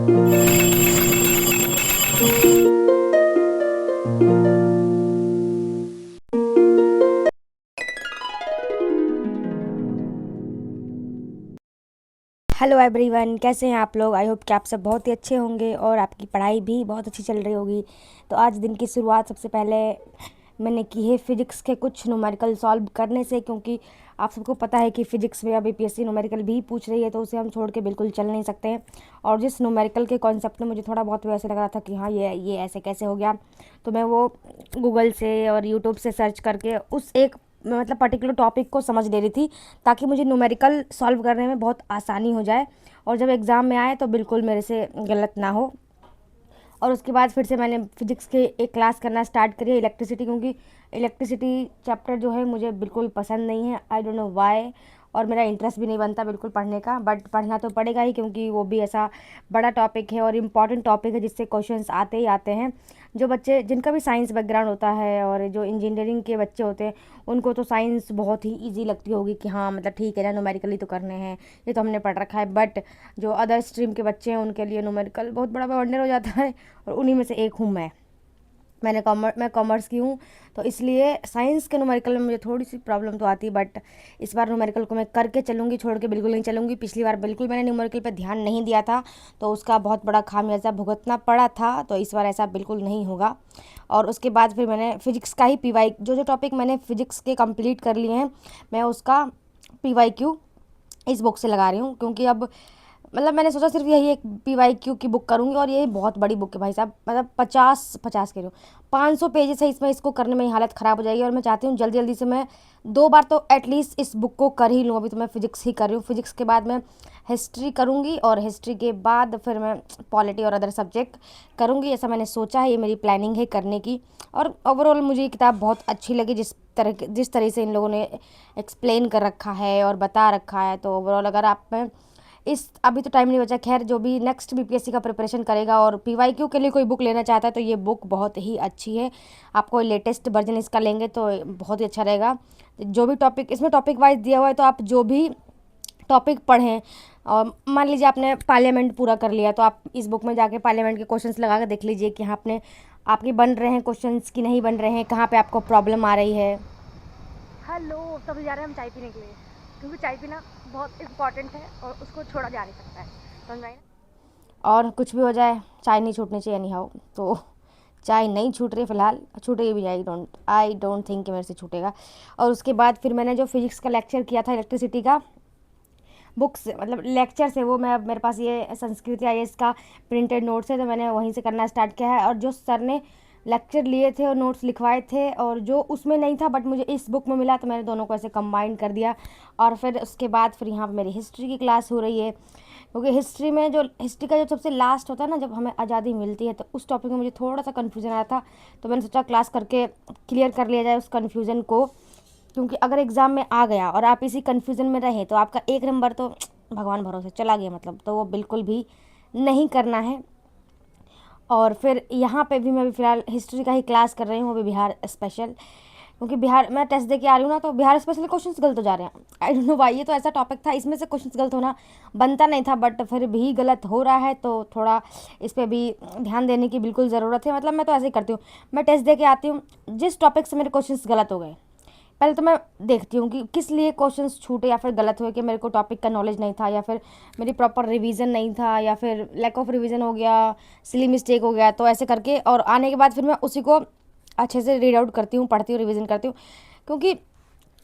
Hello everyone, कैसे हैं आप लोग। आई होप कि आप सब बहुत ही अच्छे होंगे और आपकी पढ़ाई भी बहुत अच्छी चल रही होगी। तो आज दिन की शुरुआत सबसे पहले मैंने की है फ़िज़िक्स के कुछ न्यूमेरिकल सॉल्व करने से, क्योंकि आप सबको पता है कि फ़िज़िक्स में अभी पीएससी न्यूमेरिकल भी पूछ रही है, तो उसे हम छोड़ के बिल्कुल चल नहीं सकते हैं। और जिस न्यूमेरिकल के कॉन्सेप्ट में मुझे थोड़ा बहुत वैसे लग रहा था कि हाँ ये ऐसे कैसे हो गया, तो मैं वो गूगल से और यूट्यूब से सर्च करके उस एक मतलब पर्टिकुलर टॉपिक को समझ ले रही थी, ताकि मुझे न्यूमेरिकल सॉल्व करने में बहुत आसानी हो जाए और जब एग्ज़ाम में आए तो बिल्कुल मेरे से गलत ना हो। और उसके बाद फिर से मैंने फिजिक्स के एक क्लास करना स्टार्ट करी है, इलेक्ट्रिसिटी, क्योंकि इलेक्ट्रिसिटी चैप्टर जो है मुझे बिल्कुल पसंद नहीं है। आई डोंट नो व्हाई, और मेरा इंटरेस्ट भी नहीं बनता बिल्कुल पढ़ने का, बट पढ़ना तो पड़ेगा ही, क्योंकि वो भी ऐसा बड़ा टॉपिक है और इम्पॉर्टेंट टॉपिक है जिससे क्वेश्चंस आते ही आते हैं। जो बच्चे जिनका भी साइंस बैकग्राउंड होता है और जो इंजीनियरिंग के बच्चे होते हैं, उनको तो साइंस बहुत ही ईजी लगती होगी कि हाँ मतलब ठीक है ना, न्यूमेरिकली तो करने हैं, ये तो हमने पढ़ रखा है। बट जो अदर स्ट्रीम के बच्चे हैं उनके लिए न्यूमेरिकल बहुत बड़ा वंडर हो जाता है, और उन्हीं में से एक हूँ मैं कॉमर्स की हूँ, तो इसलिए साइंस के न्यूमेरिकल में मुझे थोड़ी सी प्रॉब्लम तो आती है। बट इस बार न्यूमेरिकल को मैं करके चलूँगी, छोड़ के बिल्कुल नहीं चलूँगी। पिछली बार बिल्कुल मैंने न्यूमेरिकल पे ध्यान नहीं दिया था, तो उसका बहुत बड़ा खामियाजा भुगतना पड़ा था, तो इस बार ऐसा बिल्कुल नहीं होगा। और उसके बाद फिर मैंने फ़िज़िक्स का ही पीवाई, जो टॉपिक मैंने फ़िज़िक्स के कंप्लीट कर लिए हैं, मैं उसका पीवाईक्यू इस बुक से लगा रही हूँ, क्योंकि अब मतलब मैंने सोचा सिर्फ यही एक पीवाईक्यू की बुक करूँगी, और ये बहुत बड़ी बुक है भाई साहब, मतलब 50 कह रही हूँ, 500 पेजेस है इसमें, इसको करने में ही हालत ख़राब हो जाएगी। और मैं चाहती हूँ जल्दी जल्दी से मैं 2 बार तो एटलीस्ट इस बुक को कर ही लूँ। अभी तो मैं फ़िज़िक्स ही कर रही हूँ, फ़िज़िक्स के बाद मैं हिस्ट्री करूँगी, और हिस्ट्री के बाद फिर मैं पॉलिटी और अदर सब्जेक्ट करूँगी, ऐसा मैंने सोचा है, ये मेरी प्लानिंग है करने की। और ओवरऑल मुझे ये किताब बहुत अच्छी लगी, जिस तरह से इन लोगों ने एक्सप्लेन कर रखा है और बता रखा है। तो ओवरऑल अगर आप में इस अभी तो टाइम नहीं बचा, खैर जो भी नेक्स्ट बीपीएससी का प्रिपरेशन करेगा और पीवाईक्यू के लिए कोई बुक लेना चाहता है, तो ये बुक बहुत ही अच्छी है। आपको लेटेस्ट वर्जन इसका लेंगे तो बहुत ही अच्छा रहेगा। जो भी टॉपिक इसमें टॉपिक वाइज दिया हुआ है, तो आप जो भी टॉपिक पढ़ें, और मान लीजिए आपने पार्लियामेंट पूरा कर लिया, तो आप इस बुक में जाके पार्लियामेंट के क्वेश्चंस लगा कर देख लीजिए कि हाँ आपके बन रहे हैं क्वेश्चंस कि नहीं बन रहे हैं, कहाँ पे आपको प्रॉब्लम आ रही है। हेलो, सब जा रहे हैं हम चाय पीने के लिए, क्योंकि चाय पीना बहुत इम्पॉर्टेंट है और उसको छोड़ा जा नहीं सकता है, समझ में आई ना। और कुछ भी हो जाए, चाय नहीं छूटनी चाहिए एनी हाउ, तो चाय नहीं छूट रही फ़िलहाल, छूटेगी भी नहीं, आई डोंट थिंक कि मेरे से छूटेगा। और उसके बाद फिर मैंने जो फिज़िक्स का लेक्चर किया था इलेक्ट्रिसिटी का, बुक से मतलब लेक्चर से, वो मैं अब मेरे पास ये संस्कृत आईएएस का प्रिंटेड नोट्स है, तो मैंने वहीं से करना स्टार्ट किया है। और जो सर ने लेक्चर लिए थे और नोट्स लिखवाए थे, और जो उसमें नहीं था बट मुझे इस बुक में मिला, तो मैंने दोनों को ऐसे कंबाइन कर दिया। और फिर उसके बाद फिर यहाँ पर मेरी हिस्ट्री की क्लास हो रही है, क्योंकि हिस्ट्री का जो सबसे लास्ट होता है ना, जब हमें आज़ादी मिलती है, तो उस टॉपिक में मुझे थोड़ा सा कन्फ्यूज़न आया था, तो मैंने सोचा क्लास करके क्लियर कर लिया जाए उस कन्फ्यूज़न को। क्योंकि अगर एग्ज़ाम में आ गया और आप इसी कन्फ्यूज़न में रहें, तो आपका 1 नंबर तो भगवान भरोसे चला गया, मतलब तो वो बिल्कुल भी नहीं करना है। और फिर यहाँ पे भी मैं भी फ़िलहाल हिस्ट्री का ही क्लास कर रही हूँ, वो भी बिहार स्पेशल, क्योंकि बिहार मैं टेस्ट दे के आ रही हूँ ना, तो बिहार स्पेशल क्वेश्चंस गलत हो जा रहे हैं। आई डोंट नो भाई, ये तो ऐसा टॉपिक था, इसमें से क्वेश्चंस गलत होना बनता नहीं था, बट फिर भी गलत हो रहा है, तो थोड़ा इस पर भी ध्यान देने की बिल्कुल ज़रूरत है। मतलब मैं तो ऐसे ही करती हूँ, मैं टेस्ट दे के आती हूँ, जिस टॉपिक से मेरे क्वेश्चंस गलत हो गए, पहले तो मैं देखती हूँ कि किस लिए क्वेश्चंस छूटे या फिर गलत हुए, कि मेरे को टॉपिक का नॉलेज नहीं था, या फिर मेरी प्रॉपर रिवीजन नहीं था, या फिर लैक ऑफ रिवीजन हो गया, सिली मिस्टेक हो गया, तो ऐसे करके और आने के बाद फिर मैं उसी को अच्छे से रीड आउट करती हूँ, पढ़ती हूँ, रिवीजन करती हूँ। क्योंकि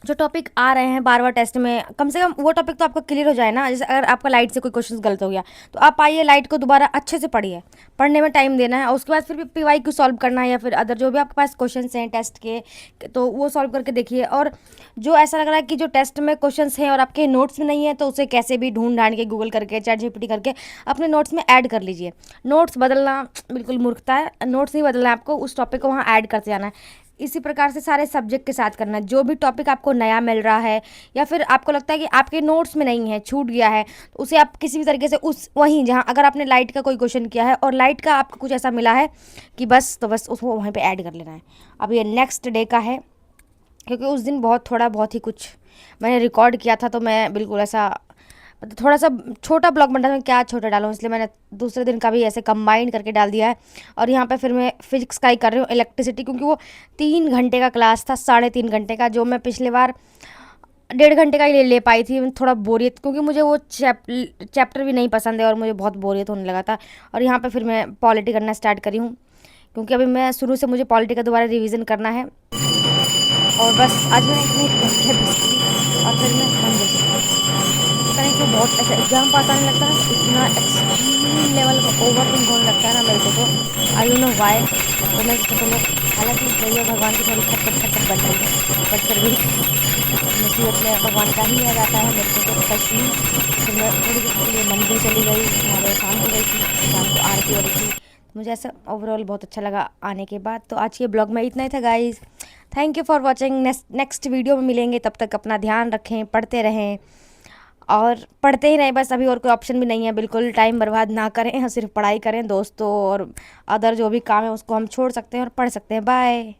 जो टॉपिक आ रहे हैं बार बार टेस्ट में, कम से कम वो टॉपिक तो आपका क्लियर हो जाए ना। जैसे अगर आपका लाइट से कोई क्वेश्चन गलत हो गया, तो आप आइए लाइट को दोबारा अच्छे से पढ़िए, पढ़ने में टाइम देना है, और उसके बाद फिर भी पीवाई क्यू सॉल्व करना है, या फिर अदर जो भी आपके पास क्वेश्चन हैं टेस्ट के, तो वो सॉल्व करके देखिए। और जो ऐसा लग रहा है कि जो टेस्ट में क्वेश्चन हैं और आपके नोट्स में नहीं है, तो उसे कैसे भी ढूंढ ढांड के गूगल करके चैट जीपीटी करके अपने नोट्स में ऐड कर लीजिए। नोट्स बदलना बिल्कुल मूर्खता है, नोट्स नहीं बदलना है आपको, उस टॉपिक को वहाँ ऐड करते जाना है। इसी प्रकार से सारे सब्जेक्ट के साथ करना है। जो भी टॉपिक आपको नया मिल रहा है, या फिर आपको लगता है कि आपके नोट्स में नहीं है, छूट गया है, तो उसे आप किसी भी तरीके से उस वहीं जहाँ अगर आपने लाइट का कोई क्वेश्चन किया है और लाइट का आपको कुछ ऐसा मिला है कि बस, तो बस उसको वहीं पे ऐड कर लेना है। अब ये नेक्स्ट डे का है, क्योंकि उस दिन बहुत ही कुछ मैंने रिकॉर्ड किया था, तो मैं बिल्कुल ऐसा मतलब थोड़ा सा छोटा ब्लॉग बन रहा था, मैं क्या छोटा डालूँ, इसलिए मैंने दूसरे दिन का भी ऐसे कंबाइन करके डाल दिया है। और यहाँ पे फिर मैं फिजिक्स का ही कर रही हूँ, इलेक्ट्रिसिटी, क्योंकि वो 3 घंटे का क्लास था, 3.5 घंटे का, जो मैं पिछले बार 1.5 घंटे का ही ले पाई थी। थोड़ा बोरियत, क्योंकि मुझे वो चैप्टर भी नहीं पसंद है और मुझे बहुत बोरियत होने लगा था। और यहाँ पे फिर मैं पॉलिटी करना स्टार्ट करी हूँ, क्योंकि अभी मैं शुरू से मुझे पॉलिटी का दोबारा रिवीजन करना है। और बस आज मैंने इतनी पढ़ के बस की और फिर मैं बंद हो सकती हूँ। पता नहीं क्यों बहुत ऐसा एग्जाम पास आने लगता है ना, तो इतना एक्सट्रीम लेवल का ओवर थिंक होने लगता है ना मेरे को, तो आई डोंट नो व्हाई। तो मैं सोचा चलो, हालांकि भैया भगवान की थोड़ी खटपट खटपट बन रही है, बट फिर भी मुसीबत में भगवान का ही याद आता है मेरे को तो स्पेशली। फिर मैं थोड़ी देर के लिए मंदिर चली गई, वहाँ पे शाम हो गई थी, शाम को आरती हो रही थी, तो मुझे ऐसा ओवरऑल बहुत अच्छा लगा आने के बाद। तो आज के ब्लॉग में इतना ही था guys. Thank you for watching. Next video में मिलेंगे, तब तक अपना ध्यान रखें, पढ़ते रहें और पढ़ते ही रहें बस। अभी और कोई ऑप्शन भी नहीं है, बिल्कुल टाइम बर्बाद ना करें, सिर्फ पढ़ाई करें। दोस्तों और अदर जो भी काम है उसको हम छोड़ सकते हैं और पढ़ सकते हैं। बाय।